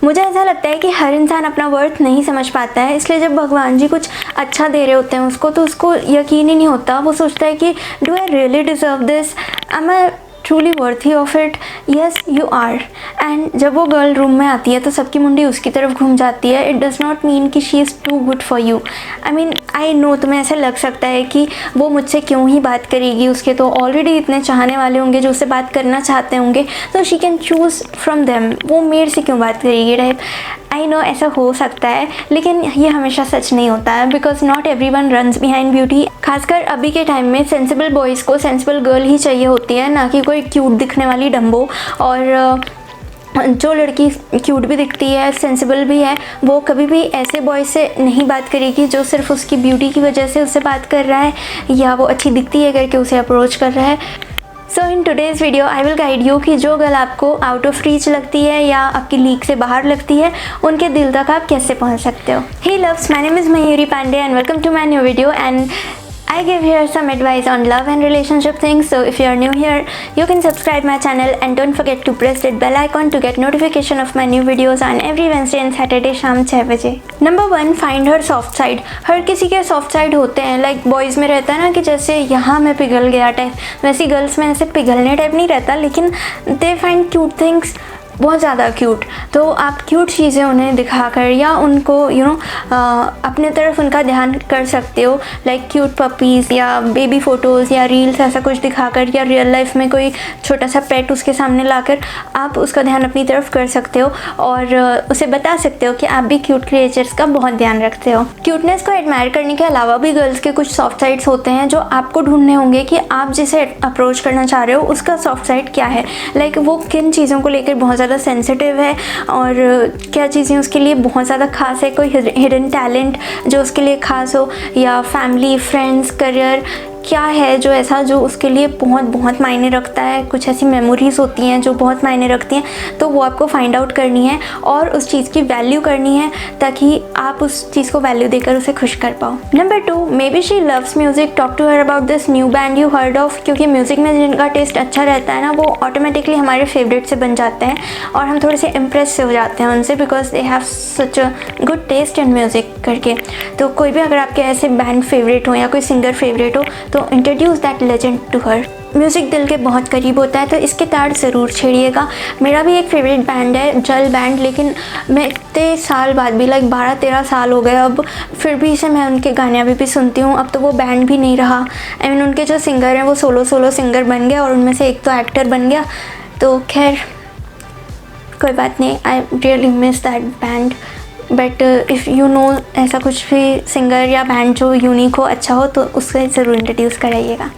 मुझे ऐसा लगता है कि हर इंसान अपना वर्थ नहीं समझ पाता है, इसलिए जब भगवान जी कुछ अच्छा दे रहे होते हैं उसको, तो उसको यकीन ही नहीं होता। वो सोचता है कि do I really deserve this, am I truly worthy of it, yes you are. And जब वो गर्ल रूम में आती है तो सबकी मुंडी उसकी तरफ घूम जाती है। इट डज़ नॉट मीन कि she is too good for you. I know तुम्हें ऐसे लग सकता है कि वो मुझसे क्यों ही बात करेगी, उसके तो ऑलरेडी इतने चाहने वाले होंगे जो उससे बात करना चाहते होंगे, तो she can choose from them, वो मेरे से क्यों बात करेगी टाइप। आई नो ऐसा हो सकता है, लेकिन ये हमेशा सच नहीं होता है, because not every one runs behind beauty. खासकर अभी के टाइम में सेंसिबल बॉयज़ को सेंसिबल गर्ल ही चाहिए होती है, ना कि कोई क्यूट दिखने वाली डम्बो। और जो लड़की क्यूट भी दिखती है, सेंसिबल भी है, वो कभी भी ऐसे बॉय से नहीं बात करेगी जो सिर्फ उसकी ब्यूटी की वजह से उससे बात कर रहा है, या वो अच्छी दिखती है करके उसे अप्रोच कर रहा है। So in today's video I will guide you कि जो गर्ल आपको आउट ऑफ रीच लगती है या आपकी लीग से बाहर लगती है, उनके दिल तक आप कैसे पहुंच सकते हो। Hey loves, my name is Mayuri Pandey and welcome to my new video, and I give here some advice on love and relationship things. So if you are new here, you can subscribe my channel and don't forget to press that bell icon to get notification of my new videos on every Wednesday and Saturday शाम 6 बजे। Number 1, find her soft side। हर किसी के soft side होते हैं, like boys में रहता है ना कि जैसे यहाँ मैं पिघल गया टाइप, वैसे गर्ल्स में ऐसे पिघलने टाइप नहीं रहता, लेकिन they find cute things बहुत ज़्यादा क्यूट। तो आप क्यूट चीज़ें उन्हें दिखाकर या उनको अपने तरफ उनका ध्यान कर सकते हो, लाइक क्यूट पपीज़ या बेबी फ़ोटोज़ या रील्स, ऐसा कुछ दिखाकर, या रियल लाइफ में कोई छोटा सा पेट उसके सामने लाकर आप उसका ध्यान अपनी तरफ कर सकते हो और उसे बता सकते हो कि आप भी क्यूट क्रिएचर्स का बहुत ध्यान रखते हो। क्यूटनेस को एडमायर करने के अलावा भी गर्ल्स के कुछ सॉफ्ट साइड्स होते हैं जो आपको ढूंढने होंगे कि आप जिसे अप्रोच करना चाह रहे हो उसका सॉफ्ट साइड क्या है, लाइक वो किन चीज़ों को लेकर बहुत ज़्यादा सेंसिटिव है और क्या चीज़ें उसके लिए बहुत ज़्यादा खास है, कोई हिडन टैलेंट जो उसके लिए खास हो, या फैमिली, फ्रेंड्स, करियर, क्या है जो ऐसा जो उसके लिए बहुत बहुत मायने रखता है। कुछ ऐसी मेमोरीज होती हैं जो बहुत मायने रखती हैं, तो वो आपको फाइंड आउट करनी है और उस चीज़ की वैल्यू करनी है ताकि आप उस चीज़ को वैल्यू देकर उसे खुश कर पाओ। Number 2, maybe she loves music, talk to her about this new band you heard of. क्योंकि म्यूज़िक में जिनका टेस्ट अच्छा रहता है ना, वो ऑटोमेटिकली हमारे फेवरेट से बन जाते हैं और हम थोड़े से इम्प्रेस से हो जाते हैं उनसे, because they have such a good taste in music करके। तो कोई भी अगर आपके ऐसे बैंड फेवरेट हो या कोई सिंगर फेवरेट हो, तो introduce that legend to her. Music दिल के बहुत करीब होता है, तो इसके तार ज़रूर छेड़िएगा। मेरा भी एक फेवरेट बैंड है जल बैंड, लेकिन मैं इतने साल बाद भी, लाइक 12-13 साल हो गए अब, फिर भी इसे मैं उनके गाने अभी भी सुनती हूँ। अब तो वो बैंड भी नहीं रहा, उनके जो सिंगर हैं वो सोलो सिंगर बन गया और उनमें से एक तो एक्टर बन गया। तो खैर कोई बात नहीं, I really miss that band. But if you know ऐसा कुछ भी सिंगर या बैंड जो यूनिक हो, अच्छा हो, तो उससे ज़रूर इंट्रोड्यूस कराइएगा।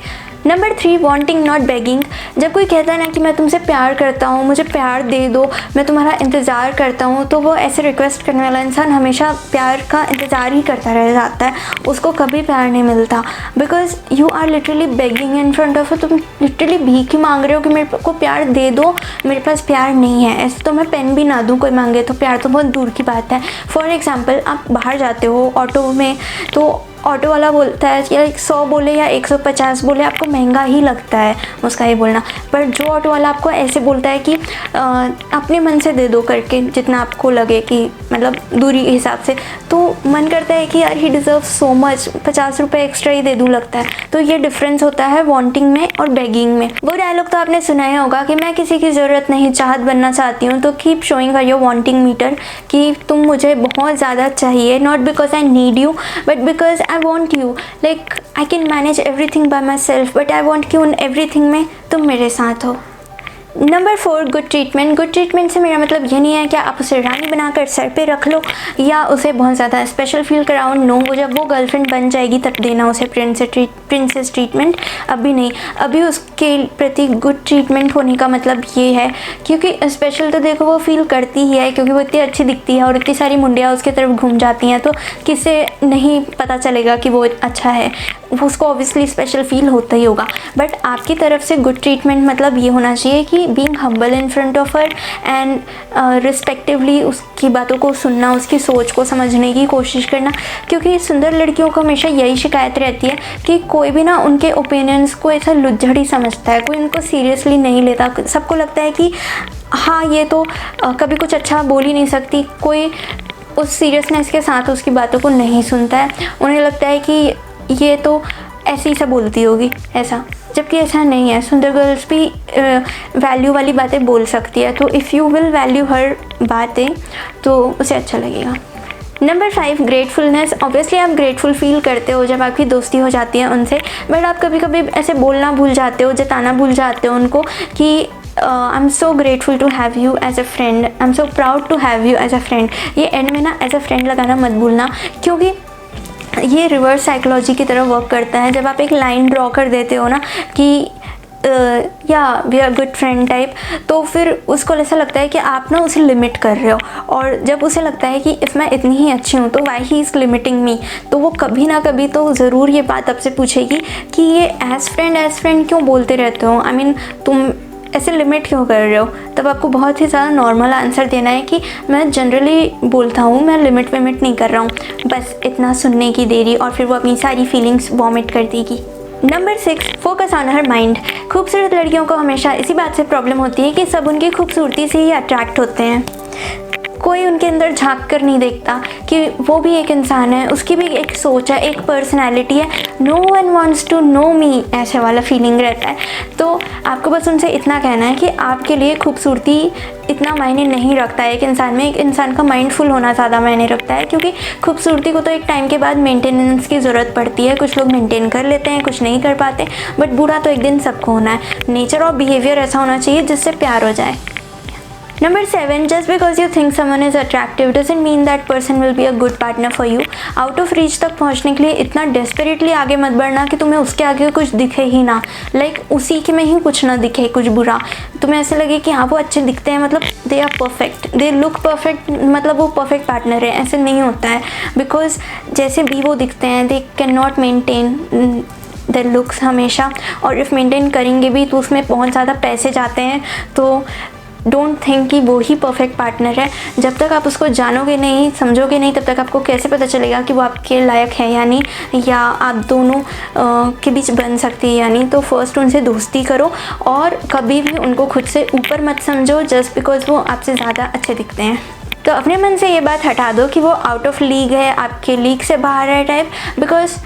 Number 3, wanting not begging. जब कोई कहता है ना कि मैं तुमसे प्यार करता हूँ, मुझे प्यार दे दो, मैं तुम्हारा इंतज़ार करता हूँ, तो वो ऐसे रिक्वेस्ट करने वाला इंसान हमेशा प्यार का इंतज़ार ही करता रह जाता है, उसको कभी प्यार नहीं मिलता। Because you are literally begging in front of, तुम लिटरली भीख ही मांग रहे हो कि मेरे को प्यार दे दो, मेरे पास प्यार नहीं है। ऐसे तो मैं पेन भी ना दूँ कोई मांगे तो, प्यार तो बहुत दूर की बात है। फॉर एग्ज़ाम्पल, आप बाहर जाते हो ऑटो में, तो ऑटो वाला बोलता है कि 100 बोले या 150 बोले, आपको महंगा ही लगता है उसका ये बोलना, पर जो ऑटो वाला आपको ऐसे बोलता है कि अपने मन से दे दो करके, जितना आपको लगे कि मतलब दूरी के हिसाब से, तो मन करता है कि यार ही डिज़र्व सो मच, 50 रुपये एक्स्ट्रा ही दे दूँ लगता है। तो ये डिफरेंस होता है वांटिंग में और बेगिंग में। वो डायलॉग तो आपने सुना ही होगा कि मैं किसी की ज़रूरत नहीं, चाहत बनना चाहती हूँ। तो keep showing her your wanting meter कि तुम मुझे बहुत ज़्यादा चाहिए, not because I need you but because I want you, like I can manage everything by myself, but I want you in everything में तुम मेरे साथ हो। Number 4, good treatment. Good treatment से मेरा मतलब ये नहीं है कि आप उसे रानी बनाकर सर पे रख लो या उसे बहुत ज़्यादा स्पेशल फील कराओ। नो, वो जब वो गर्लफ्रेंड बन जाएगी तब देना उसे प्रिंसेस ट्रीटमेंट, अभी नहीं। अभी उसके प्रति गुड ट्रीटमेंट होने का मतलब ये है, क्योंकि स्पेशल तो देखो वो फील करती ही है, क्योंकि वो इतनी अच्छी दिखती है और इतनी सारी मुंडियाँ उसके तरफ घूम जाती हैं, तो किसे नहीं पता चलेगा कि वो अच्छा है। उसको ऑब्वियसली स्पेशल फील होता ही होगा, बट आपकी तरफ से गुड ट्रीटमेंट मतलब ये होना चाहिए कि being humble in front of her and respectively उसकी बातों को सुनना, उसकी सोच को समझने की कोशिश करना। क्योंकि सुंदर लड़कियों को हमेशा यही शिकायत रहती है कि कोई भी ना उनके ओपिनियंस को ऐसा लुज्जड़ ही समझता है, कोई उनको सीरियसली नहीं लेता। सबको लगता है कि हाँ ये तो कभी कुछ अच्छा बोल ही नहीं सकती, कोई उस सीरियसनेस के साथ उसकी बातों को नहीं सुनता है। उन्हें लगता है कि ये तो ऐसे ही सब बोलती होगी ऐसा, जबकि ऐसा नहीं है। सुंदर गर्ल्स भी वैल्यू वाली बातें बोल सकती है, तो इफ़ यू विल वैल्यू हर बातें तो उसे अच्छा लगेगा। Number 5, gratefulness. ऑब्वियसली आप ग्रेटफुल फील करते हो जब आपकी दोस्ती हो जाती है उनसे, बट आप कभी कभी ऐसे बोलना भूल जाते हो, जताना भूल जाते हो उनको कि I am so grateful to have you as a friend, I am so proud to have you as a friend. ये एंड में ना एज अ फ्रेंड लगाना मत भूलना, क्योंकि ये रिवर्स साइकोलॉजी की तरह वर्क करता है। जब आप एक लाइन ड्रॉ कर देते हो ना कि या we are good friend type, तो फिर उसको ऐसा लगता है कि आप ना उसे लिमिट कर रहे हो, और जब उसे लगता है कि इफ़ मैं इतनी ही अच्छी हूँ तो वाई ही इज़ लिमिटिंग मी, तो वो कभी ना कभी तो ज़रूर ये बात आपसे पूछेगी कि ये एज फ्रेंड क्यों बोलते रहते हो, आई मीन तुम ऐसे लिमिट क्यों कर रहे हो। तब आपको बहुत ही ज़्यादा नॉर्मल आंसर देना है कि मैं जनरली बोलता हूँ, मैं लिमिट नहीं कर रहा हूँ, बस इतना सुनने की देरी, और फिर वो अपनी सारी फीलिंग्स वॉमिट कर देगी। Number 6, focus on her mind. खूबसूरत लड़कियों को हमेशा इसी बात से प्रॉब्लम होती है कि सब उनकी खूबसूरती से ही अट्रैक्ट होते हैं, कोई उनके अंदर झांक कर नहीं देखता कि वो भी एक इंसान है, उसकी भी एक सोच है, एक पर्सनैलिटी है। No one wants to know me, ऐसे वाला फीलिंग रहता है। तो आपको बस उनसे इतना कहना है कि आपके लिए खूबसूरती इतना मायने नहीं रखता है एक इंसान में। एक इंसान का माइंडफुल होना ज़्यादा मायने रखता है, क्योंकि खूबसूरती को तो एक टाइम के बाद मेंटेनेंस की ज़रूरत पड़ती है। कुछ लोग मेंटेन कर लेते हैं, कुछ नहीं कर पाते, बट बुरा तो एक दिन सबको होना है। नेचर और बिहेवियर ऐसा होना चाहिए जिससे प्यार हो जाए। Number 7, just because you think someone is attractive doesn't mean that person will be a good partner for you. Out of reach तक पहुंचने के लिए इतना desperately आगे मत बढ़ना कि तुम्हें उसके आगे कुछ दिखे ही ना, उसी के में ही कुछ ना दिखे, कुछ बुरा। तुम्हें ऐसे लगे कि हाँ वो अच्छे दिखते हैं, मतलब they are perfect, they look perfect, मतलब वो perfect partner है। ऐसे नहीं होता है, because जैसे भी वो दिखते हैं they cannot maintain their looks हमेशा, और इफ़ मेंटेन करेंगे भी तो उसमें बहुत ज़्यादा पैसे जाते हैं। तो डोंट थिंक कि वो ही परफेक्ट पार्टनर है। जब तक आप उसको जानोगे नहीं, समझोगे नहीं, तब तक आपको कैसे पता चलेगा कि वो आपके लायक है या नहीं, या आप दोनों के बीच बन सकती है या नहीं। तो फर्स्ट उनसे दोस्ती करो, और कभी भी उनको खुद से ऊपर मत समझो जस्ट बिकॉज वो आपसे ज़्यादा अच्छे दिखते हैं। तो अपने मन से ये बात हटा दो कि वो आउट ऑफ लीग है, आपके लीग से बाहर है type, because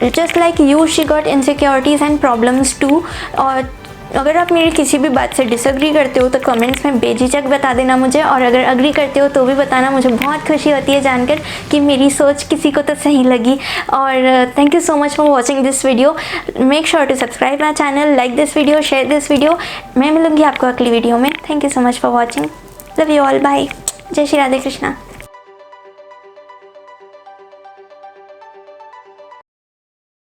just like you she got insecurities and problems too. और अगर आप मेरी किसी भी बात से डिसएग्री करते हो तो कमेंट्स में बेझिझक बता देना मुझे, और अगर एग्री करते हो तो भी बताना। मुझे बहुत खुशी होती है जानकर कि मेरी सोच किसी को तो सही लगी। और thank you so much for watching this video. Make sure to subscribe my channel, like this video, share this video. मैं मिलूँगी आपको अगली वीडियो में। Thank you so much for watching. Love you all, bye. जय श्री राधे कृष्णा।